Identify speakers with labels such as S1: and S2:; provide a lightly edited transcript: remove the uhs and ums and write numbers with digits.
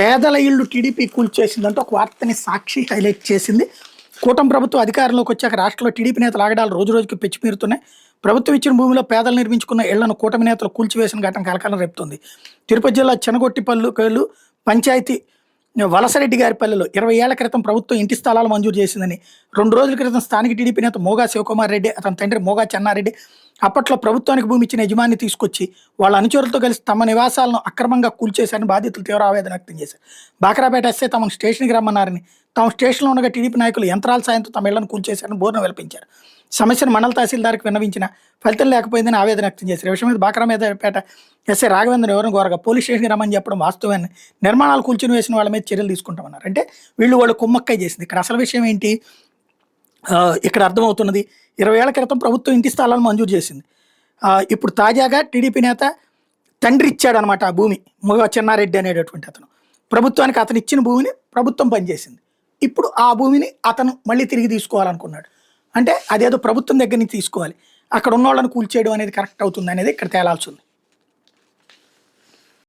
S1: పేదల ఇళ్లు టీడీపీ కూల్చేసిందంటే ఒక వార్తని సాక్షి హైలైట్ చేసింది. కూటమి ప్రభుత్వం అధికారంలోకి వచ్చాక రాష్ట్రంలో టీడీపీ నేతల ఆగడాలు రోజు రోజుకి పెచ్చిమీరుతున్నాయి. ప్రభుత్వం ఇచ్చిన భూమిలో పేదలు నిర్మించుకున్న ఇళ్లను కూటమి నేతలు కూల్చివేసిన ఘటన కలకలం రేపుతుంది. తిరుపతి జిల్లా చెనగొట్టిపల్లికేలు పంచాయతీ వలసరెడ్డి గారి పల్లెలో 20 ఏళ్ల క్రితం ప్రభుత్వం ఇంటి స్థలాలు మంజూరు చేసిందని, 2 రోజుల క్రితం స్థానిక టీడీపీ నేత మోగా శివకుమార్ రెడ్డి, అతని తండ్రి మోగా చెన్నారెడ్డి అప్పట్లో ప్రభుత్వానికి భూమి ఇచ్చిన యజమాని తీసుకొచ్చి వాళ్ళ అనుచరులతో కలిసి తమ నివాసాలను అక్రమంగా కూల్చేశారని బాధితులు తీవ్ర ఆవేదన వ్యక్తం చేశారు. బాకరాపేట ఎస్ఐ తమను స్టేషన్కి రమ్మన్నారని, తాము స్టేషన్లో ఉండగా టీడీపీ నాయకులు యంత్రాల సాయంతో తమ ఇళ్లను కూల్చేశారని బోర్న వెల్పించారు. సమస్యను మండల తహసీల్దార్కి విన్నవించిన ఫలితం లేకపోయిందని ఆవేదన వ్యక్తం చేశారు. ఈ విషయం మీద బాకరాపేట ఎస్ఐ రాఘవేంద్ర ఎవరిని కోరగా పోలీస్ స్టేషన్కి రమ్మని చెప్పడం వాస్తవాన్ని, నిర్మాణాలు కూల్చుని వేసిన వాళ్ళ మీద చర్యలు తీసుకుంటామన్నారు. అంటే వాళ్ళు కుమ్మక్కై చేసింది. ఇక్కడ అసలు విషయం ఏంటి ఇక్కడ అర్థమవుతున్నది, 20 ఏళ్ల క్రితం ప్రభుత్వం ఇంటి స్థలాలను మంజూరు చేసింది. ఇప్పుడు తాజాగా టీడీపీ నేత తండ్రి ఇచ్చాడనమాట ఆ భూమి, మొగ చెన్నారెడ్డి అనేటటువంటి అతను. ప్రభుత్వానికి అతను ఇచ్చిన భూమిని ప్రభుత్వం పనిచేసింది. ఇప్పుడు ఆ భూమిని అతను మళ్ళీ తిరిగి తీసుకోవాలనుకున్నాడు. అంటే అదేదో ప్రభుత్వం దగ్గర నుంచి తీసుకోవాలి, అక్కడ ఉన్న వాళ్ళని కూల్చేయడం అనేది కరెక్ట్ అవుతుంది అనేది ఇక్కడ తేలాల్సి ఉంది.